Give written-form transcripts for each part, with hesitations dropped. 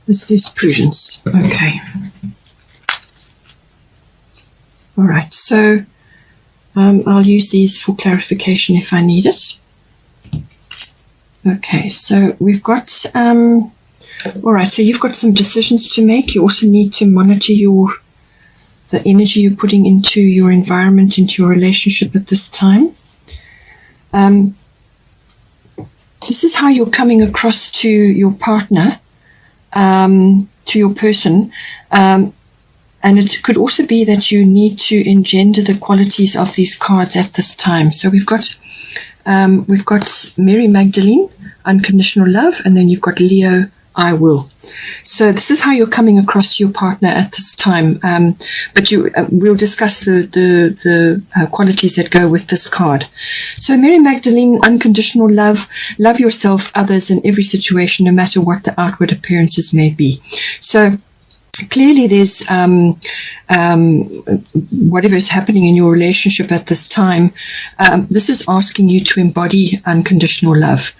This is prudence. Okay. All right. So I'll use these for clarification if I need it. Okay. So we've got, all right. So you've got some decisions to make. You also need to monitor the energy you're putting into your environment, into your relationship at this time. This is how you're coming across to your partner, to your person, and it could also be that you need to engender the qualities of these cards at this time. So we've got Mary Magdalene, unconditional love, and then you've got Leo, I will. So this is how you're coming across to your partner at this time. But we'll discuss the qualities that go with this card. So Mary Magdalene, unconditional love. Love yourself, others, in every situation, no matter what the outward appearances may be. So clearly there's whatever is happening in your relationship at this time, this is asking you to embody unconditional love,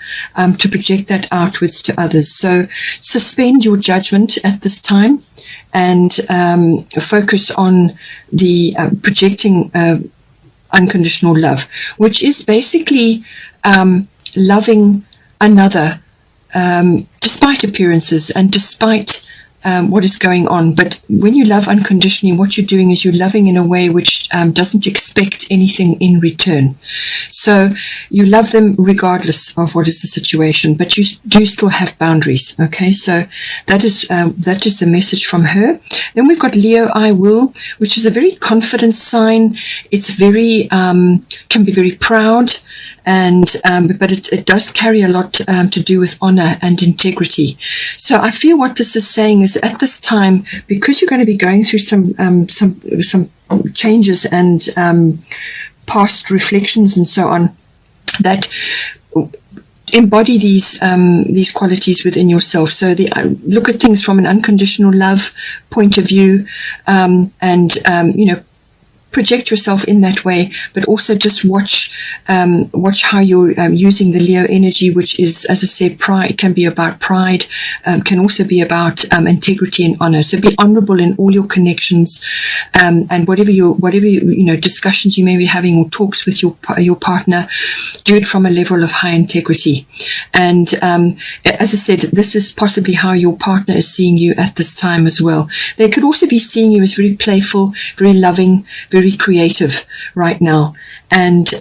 to project that outwards to others. So suspend your judgment at this time and focus on the projecting unconditional love, which is basically loving another despite appearances and despite what is going on. But when you love unconditionally, what you're doing is you're loving in a way which doesn't expect anything in return. So you love them regardless of what is the situation, but you do still have boundaries. Okay, so that is the message from her. Then we've got Leo, I will, which is a very confident sign. It's very can be very proud, and but it does carry a lot to do with honor and integrity. So I feel what this is saying is at this time, because you're going to be going through some changes and past reflections and so on, that embody these qualities within yourself. So look at things from an unconditional love point of view, and project yourself in that way, but also just watch how you're using the Leo energy, which is, as I said, pride. It can be about pride, can also be about integrity and honor. So be honorable in all your connections, and whatever discussions you may be having or talks with your partner, do it from a level of high integrity. And as I said, this is possibly how your partner is seeing you at this time as well. They could also be seeing you as very playful, very loving, very creative right now, and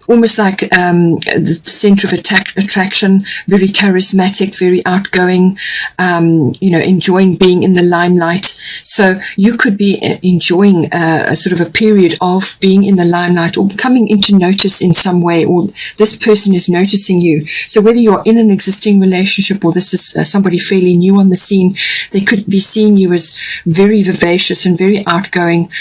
almost like the center of attraction, very charismatic, very outgoing, enjoying being in the limelight. So you could be enjoying a sort of a period of being in the limelight or coming into notice in some way, or this person is noticing you. So whether you're in an existing relationship or this is somebody fairly new on the scene, they could be seeing you as very vivacious and very outgoing,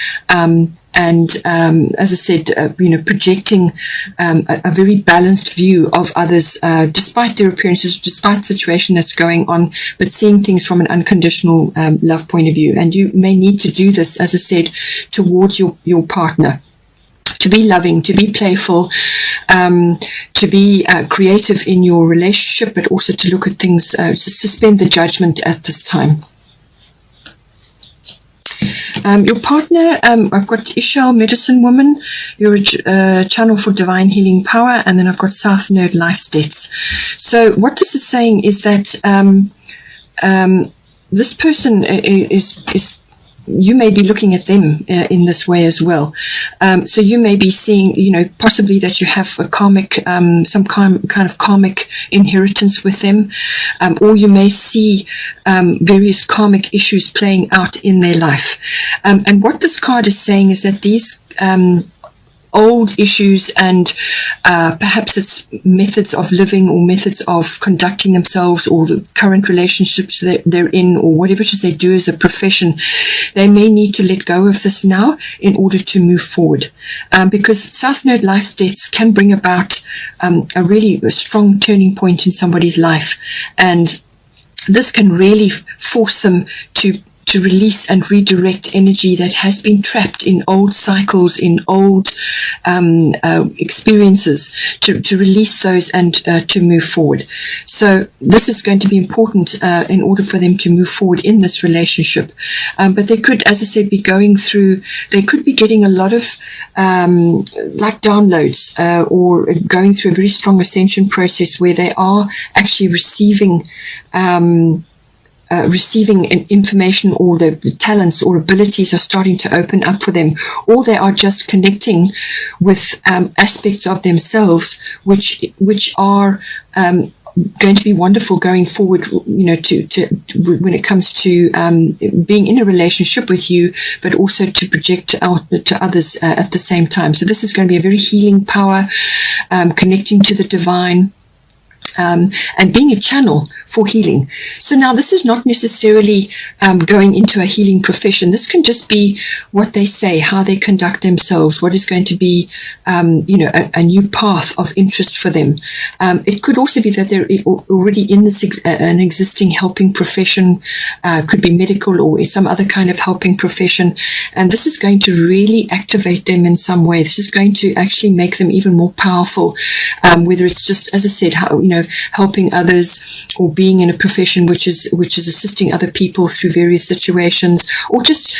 and as I said, projecting a very balanced view of others, despite their appearances, despite the situation that's going on, but seeing things from an unconditional love point of view. And you may need to do this, as I said, towards your partner. To be loving, to be playful, to be creative in your relationship, but also to look at things, to suspend the judgment at this time. Your partner, I've got Ishal, medicine woman. You're a channel for divine healing power, and then I've got South Node, life's debts. So what this is saying is that this person is you may be looking at them in this way as well. So you may be seeing, possibly that you have a karmic, some kind of karmic inheritance with them, or you may see various karmic issues playing out in their life. And what this card is saying is that these old issues and perhaps it's methods of living or methods of conducting themselves or the current relationships that they're in or whatever it is they do as a profession, they may need to let go of this now in order to move forward. Because South Node life's debts can bring about a really strong turning point in somebody's life, and this can really force them to to release and redirect energy that has been trapped in old cycles, in old experiences, to release those and to move forward. So this is going to be important in order for them to move forward in this relationship. But they could, as I said, be going through, they could be getting a lot of like downloads or going through a very strong ascension process where they are actually receiving information, or the talents or abilities are starting to open up for them, or they are just connecting with aspects of themselves which are going to be wonderful going forward, to when it comes to being in a relationship with you, but also to project out to others at the same time. So this is going to be a very healing power, connecting to the divine, and being a channel for healing. So now this is not necessarily going into a healing profession. This can just be what they say, how they conduct themselves, what is going to be, a new path of interest for them. It could also be that they're already in this an existing helping profession, could be medical or some other kind of helping profession. And this is going to really activate them in some way. This is going to actually make them even more powerful, whether it's just, as I said, how, helping others, or being in a profession which is assisting other people through various situations, or just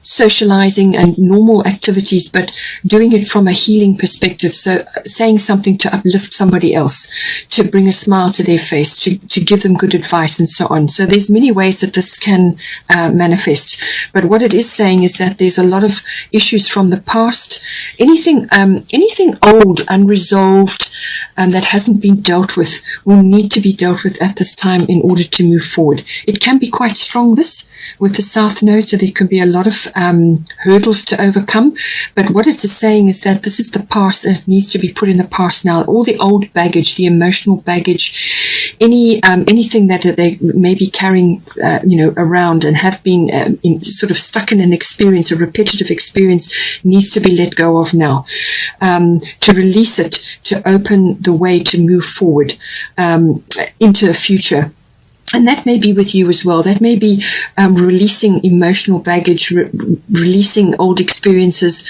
socializing and normal activities, but doing it from a healing perspective. So saying something to uplift somebody else, to bring a smile to their face, to give them good advice, and so on. So there's many ways that this can manifest. But what it is saying is that there's a lot of issues from the past, anything old, unresolved, that hasn't been dealt with, will need to be dealt with at this time in order to move forward. It can be quite strong, this, with the South Node, so there can be a lot of hurdles to overcome. But what it's saying is that this is the past, and it needs to be put in the past now. All the old baggage, the emotional baggage, anything that they may be carrying, around and have been sort of stuck in an experience, a repetitive experience, needs to be let go of now. To release it, to open the way to move forward into a future. And that may be with you as well. That may be releasing emotional baggage, releasing old experiences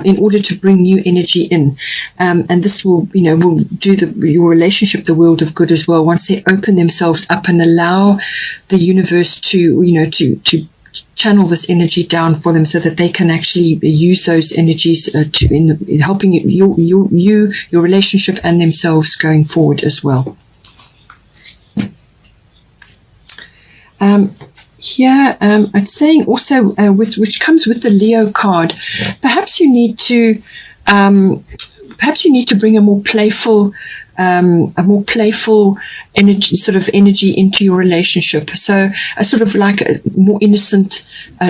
in order to bring new energy in. And this will do your relationship the world of good as well, once they open themselves up and allow the universe to channel this energy down for them, so that they can actually use those energies in helping your relationship and themselves going forward as well. Here, it's saying also, which comes with the Leo card, perhaps you need to bring a more playful energy into your relationship. So a sort of like a more innocent,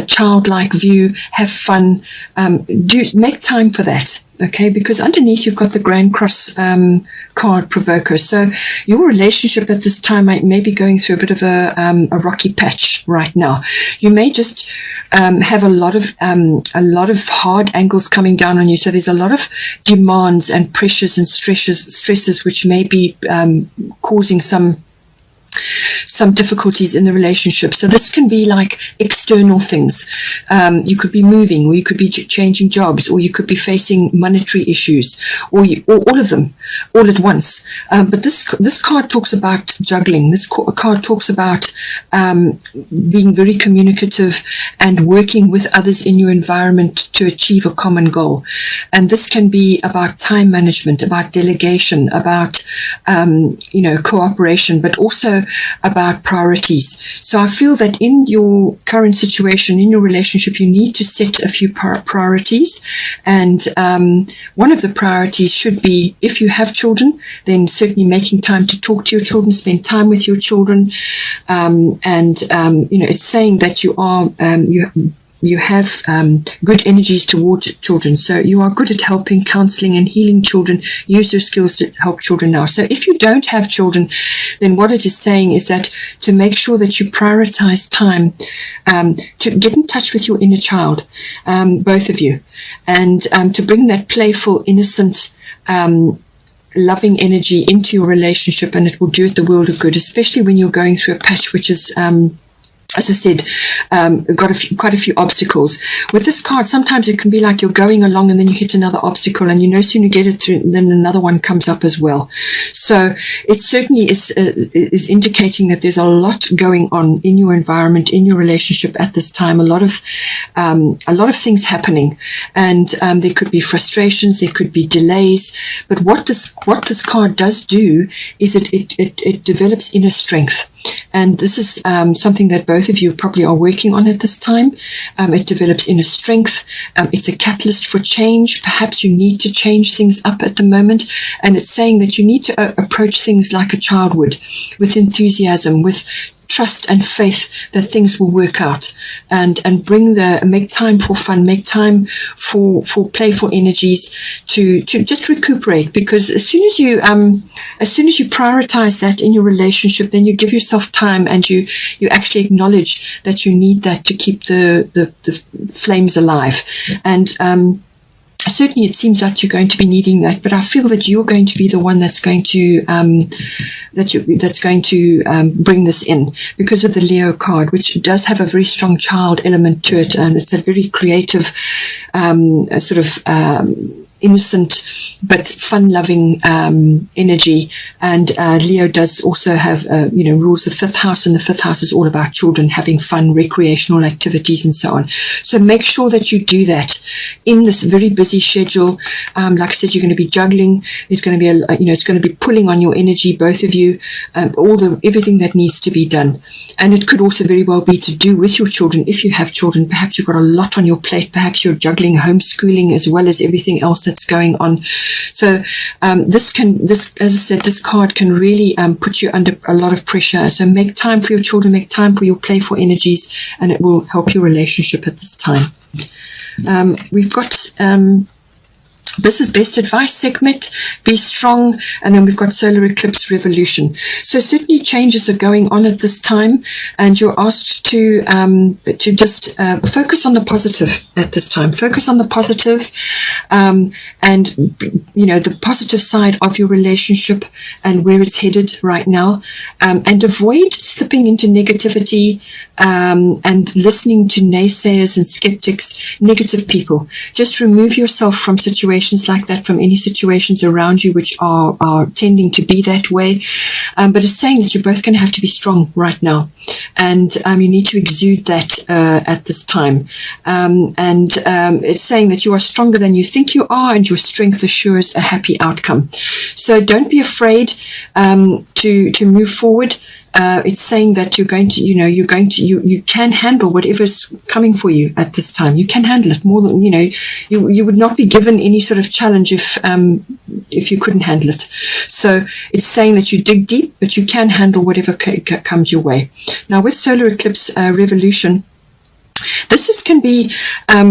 childlike view. Have fun. Make time for that. Okay, because underneath you've got the Grand Cross card, Provoker. So your relationship at this time may be going through a bit of a rocky patch right now. You may just have a lot of hard angles coming down on you. So there's a lot of demands and pressures and stresses which may be causing some difficulties in the relationship. So this can be like external things. You could be moving, or you could be changing jobs, or you could be facing monetary issues, or all of them all at once. But this card talks about juggling. This card talks about being very communicative and working with others in your environment to achieve a common goal. And this can be about time management, about delegation, about cooperation, but also about priorities. So I feel that in your current situation, in your relationship, you need to set a few priorities. And one of the priorities should be, if you have children, then certainly making time to talk to your children, spend time with your children. It's saying that you have good energies towards children. So you are good at helping, counseling and healing children. Use your skills to help children now. So if you don't have children, then what it is saying is that to make sure that you prioritize time to get in touch with your inner child, both of you, and to bring that playful, innocent, loving energy into your relationship, and it will do it the world of good, especially when you're going through a patch which is as I said, quite a few obstacles. With this card, sometimes it can be like you're going along and then you hit another obstacle, and you no sooner get it through, then another one comes up as well. So it certainly is indicating that there's a lot going on in your environment, in your relationship at this time. A lot of things happening, and there could be frustrations, there could be delays. But what this card does do is it develops inner strength. And this is something that both of you probably are working on at this time. It develops inner strength. It's a catalyst for change. Perhaps you need to change things up at the moment. And it's saying that you need to approach things like a child would, with enthusiasm, with trust and faith that things will work out, and make time for fun, make time for playful energies to just recuperate. Because as soon as you prioritize that in your relationship, then you give yourself time, and you actually acknowledge that you need that to keep the flames alive. And certainly it seems like you're going to be needing that, but I feel that you're going to be the one that's going to bring this in, because of the Leo card, which does have a very strong child element to it, and it's a very creative innocent but fun-loving energy. And Leo does also have rules the fifth house, and the fifth house is all about children having fun, recreational activities, and so on. So make sure that you do that in this very busy schedule. Like I said, you're going to be juggling. There's going to be it's going to be pulling on your energy, both of you, everything that needs to be done. And it could also very well be to do with your children. If you have children, perhaps you've got a lot on your plate. Perhaps you're juggling homeschooling as well as everything else that's going on. So as I said, this card can really put you under a lot of pressure. So make time for your children, make time for your playful energies, and it will help your relationship at this time. We've got this is best advice segment, be strong, and then we've got solar eclipse revolution. So certainly changes are going on at this time, and you're asked to just focus on the positive at this time. Focus on the positive, and the positive side of your relationship and where it's headed right now, and avoid slipping into negativity and listening to naysayers and skeptics, negative people. Just remove yourself from situations like that, from any situations around you which are tending to be that way. But it's saying that you're both going to have to be strong right now, and you need to exude that at this time. It's saying that you are stronger than you think you are, and your strength assures a happy outcome. So don't be afraid to move forward. It's saying that you can handle whatever's coming for you at this time. You can handle it more than, you would not be given any sort of challenge if you couldn't handle it. So it's saying that you dig deep, but you can handle whatever comes your way. Now with solar eclipse revolution, this can be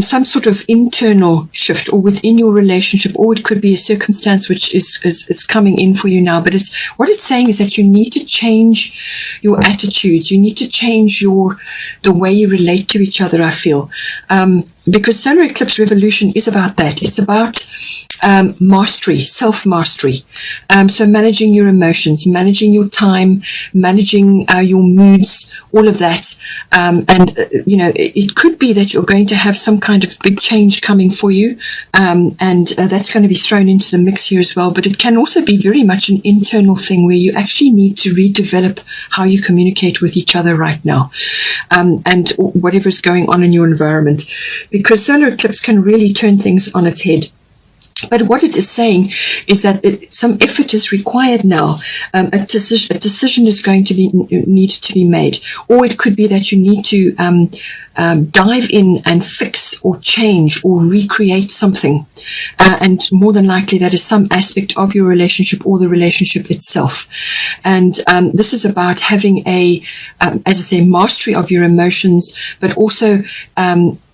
some sort of internal shift, or within your relationship, or it could be a circumstance which is coming in for you now. But what it's saying is that you need to change your attitudes. You need to change the way you relate to each other, I feel. Because solar eclipse revolution is about that. It's about mastery, self-mastery. So managing your emotions, managing your time, managing your moods, all of that. It could be that you're going to have some kind of big change coming for you, and that's going to be thrown into the mix here as well. But it can also be very much an internal thing where you actually need to redevelop how you communicate with each other right now, and whatever's going on in your environment, because solar eclipse can really turn things on its head. But what it is saying is that some effort is required now. A decision is going to need to be made, or it could be that you need to dive in and fix or change or recreate something, and more than likely that is some aspect of your relationship or the relationship itself. And this is about having as I say, mastery of your emotions, but also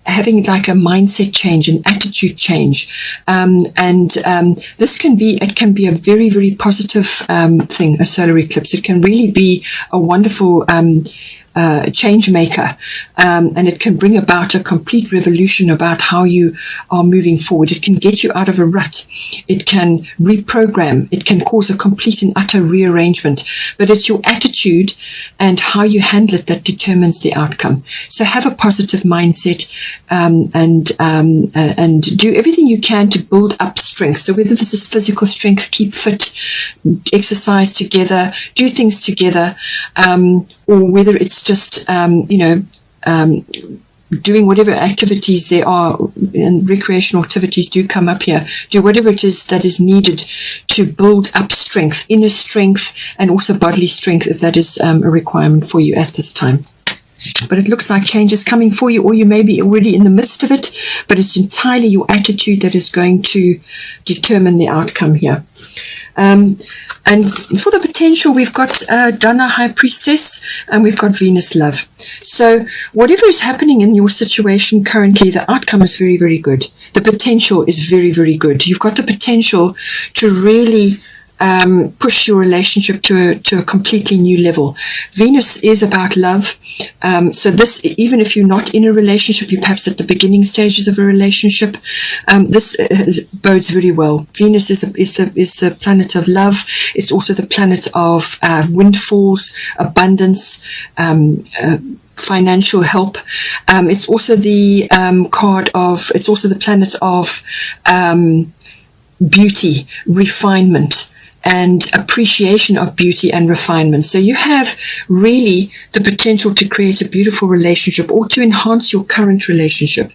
having like a mindset change, an attitude change, this can be a very, very positive thing, a solar eclipse. It can really be a wonderful change maker, and it can bring about a complete revolution about how you are moving forward. It can get you out of a rut. It can reprogram. It can cause a complete and utter rearrangement. But it's your attitude and how you handle it that determines the outcome. So have a positive mindset, and do everything you can to build up strength. So whether this is physical strength, keep fit, exercise together, do things together, or whether it's just, doing whatever activities there are, and recreational activities do come up here. Do whatever it is that is needed to build up strength, inner strength, and also bodily strength, if that is a requirement for you at this time. But it looks like change is coming for you, or you may be already in the midst of it, but it's entirely your attitude that is going to determine the outcome here. And for the potential, we've got Dana, High Priestess, and we've got Venus, Love. So whatever is happening in your situation currently, the outcome is very, very good. The potential is very, very good. You've got the potential to really push your relationship to a completely new level. Venus is about love. So this, even if you're not in a relationship, you're perhaps at the beginning stages of a relationship, this bodes very well. Venus is the planet of love. It's also the planet of windfalls, abundance, financial help. It's also the it's also the planet of beauty, refinement, and appreciation of beauty and refinement. So you have really the potential to create a beautiful relationship, or to enhance your current relationship,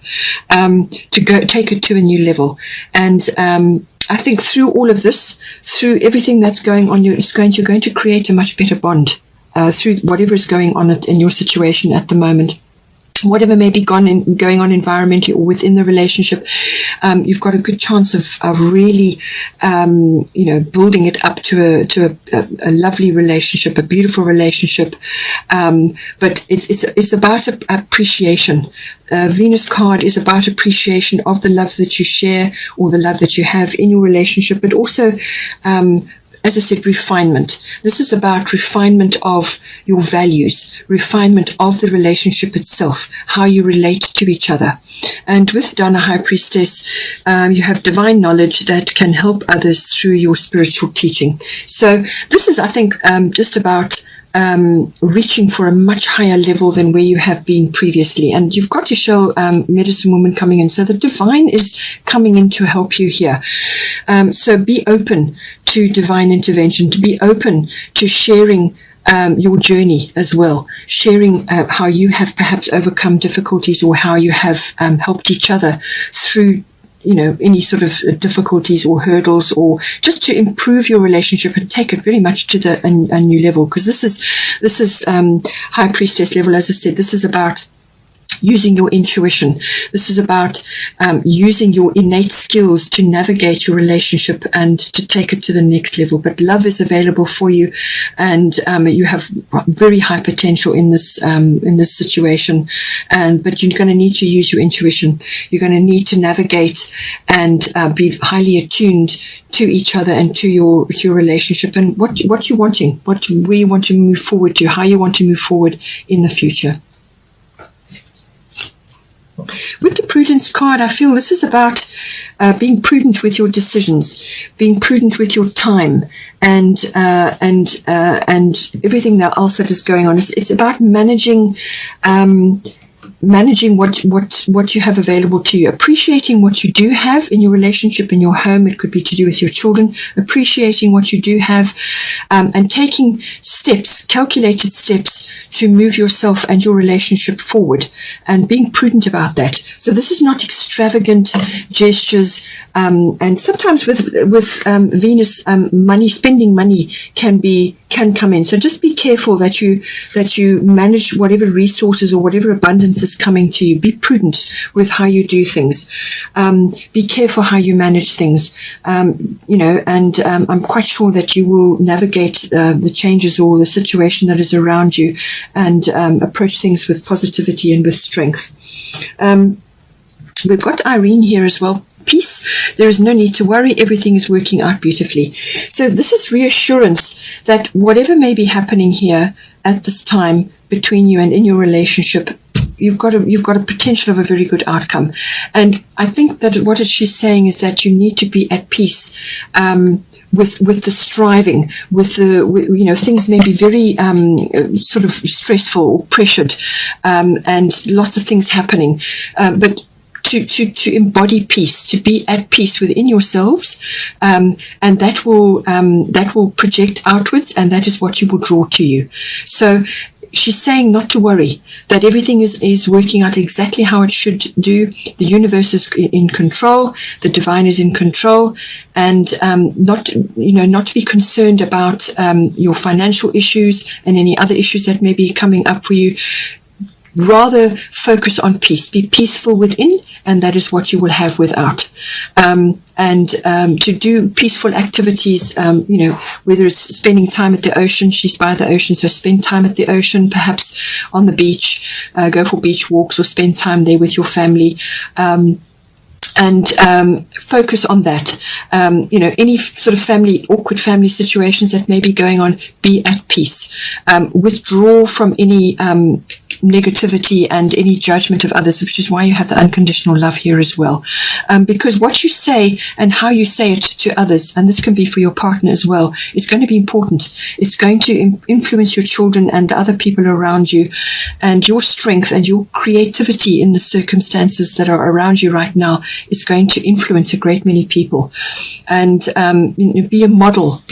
to take it to a new level. And I think through all of this, through everything that's going on, you're going to create a much better bond through whatever is going on in your situation at the moment. Whatever may be going on environmentally or within the relationship, you've got a good chance of really, building it up to a lovely relationship, a beautiful relationship. But it's about appreciation. Venus card is about appreciation of the love that you share, or the love that you have in your relationship, but also, as I said, refinement. This is about refinement of your values, refinement of the relationship itself, how you relate to each other. And with Dana, High Priestess, you have divine knowledge that can help others through your spiritual teaching. So this is, I think, just about reaching for a much higher level than where you have been previously. And you've got to show medicine woman coming in. So the divine is coming in to help you here. So be open to divine intervention, to be open to sharing your journey as well, sharing how you have perhaps overcome difficulties, or how you have helped each other through any sort of difficulties or hurdles, or just to improve your relationship and take it very much to a new level. Because this is High Priestess level. As I said, this is about using your intuition. This is about using your innate skills to navigate your relationship and to take it to the next level. But love is available for you, and you have very high potential in this situation. But you're going to need to use your intuition. You're going to need to navigate and be highly attuned to each other and to your relationship, and what you're wanting, where you want to move forward to, how you want to move forward in the future. With the prudence card, I feel this is about being prudent with your decisions, being prudent with your time, and everything else that is going on. It's about managing what you have available to you, appreciating what you do have in your relationship, in your home. It could be to do with your children, appreciating what you do have, and taking steps, calculated steps, to move yourself and your relationship forward, and being prudent about that. So this is not extravagant gestures, and sometimes with Venus, spending money can come in. So just be careful that you manage whatever resources or whatever abundance is coming to you. Be prudent with how you do things. Be careful how you manage things. And I'm quite sure that you will navigate the changes or the situation that is around you, and approach things with positivity and with strength. We've got Irene here as well. Peace. There is no need to worry. Everything is working out beautifully. So this is reassurance that whatever may be happening here at this time, between you and in your relationship, you've got a potential of a very good outcome. And I think that what she's saying is that you need to be at peace with the striving, with things may be very sort of stressful or pressured, and lots of things happening, but to embody peace, to be at peace within yourselves, and that will project outwards, and that is what you will draw to you. So she's saying not to worry, that everything is working out exactly how it should do. The universe is in control, the divine is in control, and not to be concerned about your financial issues and any other issues that may be coming up for you. Rather focus on peace. Be peaceful within, and that is what you will have without. To do peaceful activities, whether it's spending time at the ocean. She's by the ocean, so spend time at the ocean, perhaps on the beach, go for beach walks or spend time there with your family. And focus on that. Any sort of awkward family situations that may be going on, be at peace. Withdraw from any negativity and any judgment of others, which is why you have the unconditional love here as well. Because what you say and how you say it to others, and this can be for your partner as well, is going to be important. It's going to influence your children and the other people around you, and your strength and your creativity in the circumstances that are around you right now is going to influence a great many people. And be a model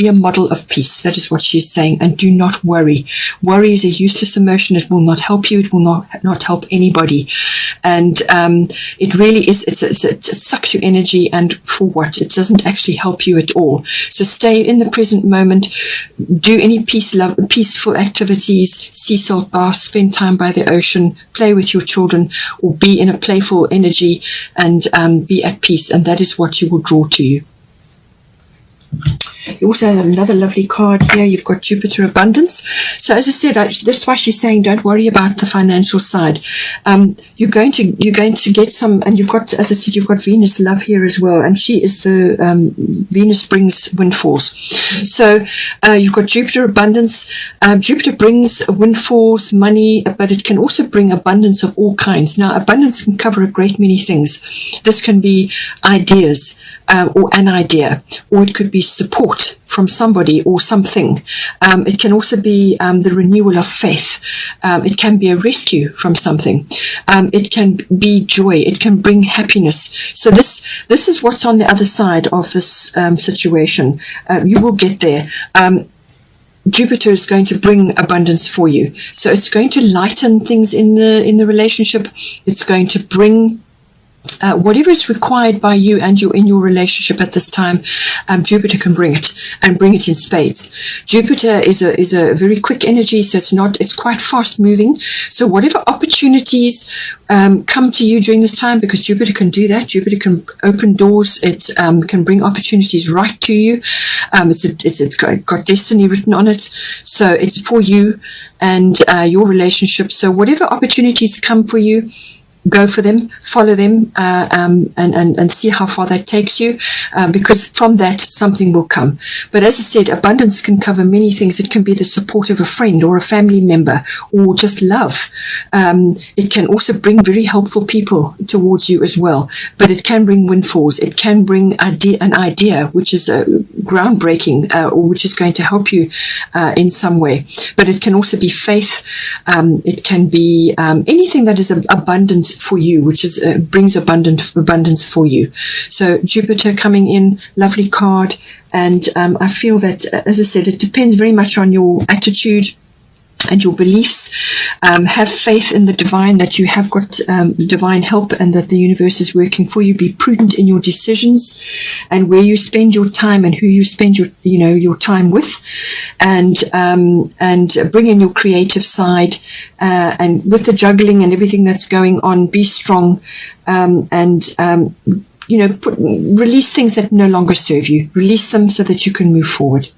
of peace. That is what she's saying. And do not worry. Worry is a useless emotion. It will not help you. It will not help anybody. And it really is, it sucks your energy, and for what? It doesn't actually help you at all. So stay in the present moment. Do any peaceful activities, sea salt baths, spend time by the ocean, play with your children, or be in a playful energy, and be at peace. And that is what you will draw to you. You also have another lovely card here. You've got Jupiter Abundance. So as I said, that's why she's saying don't worry about the financial side. You're going to get some, and you've got, as I said, you've got Venus Love here as well, and she is the Venus brings windfalls. So you've got Jupiter Abundance. Jupiter brings windfalls, money, but it can also bring abundance of all kinds. Now, abundance can cover a great many things. This can be ideas, or an idea, or it could be support from somebody or something. It can also be the renewal of faith. It can be a rescue from something. It can be joy. It can bring happiness. So this is what's on the other side of this situation. You will get there. Jupiter is going to bring abundance for you. So it's going to lighten things in the relationship. It's going to bring whatever is required by you and you in your relationship at this time. Jupiter can bring it, and bring it in spades. Jupiter is a very quick energy, so it's quite fast moving. So whatever opportunities come to you during this time, because Jupiter can do that. Jupiter can open doors. It can bring opportunities right to you. It's got destiny written on it, so it's for you and your relationship. So whatever opportunities come for you, go for them, follow them, and see how far that takes you, because from that something will come. But as I said, abundance can cover many things. It can be the support of a friend or a family member, or just love. It can also bring very helpful people towards you as well. But it can bring windfalls. It can bring an idea which is groundbreaking, or which is going to help you in some way. But it can also be faith. It can be anything that is abundant for you, which is brings abundance for you. So Jupiter coming in, lovely card, and I feel that, as I said, it depends very much on your attitude and your beliefs. Have faith in the divine, that you have got divine help, and that the universe is working for you. Be prudent in your decisions and where you spend your time and who you spend your time with, and bring in your creative side, and with the juggling and everything that's going on, be strong, release things that no longer serve you. Release them so that you can move forward.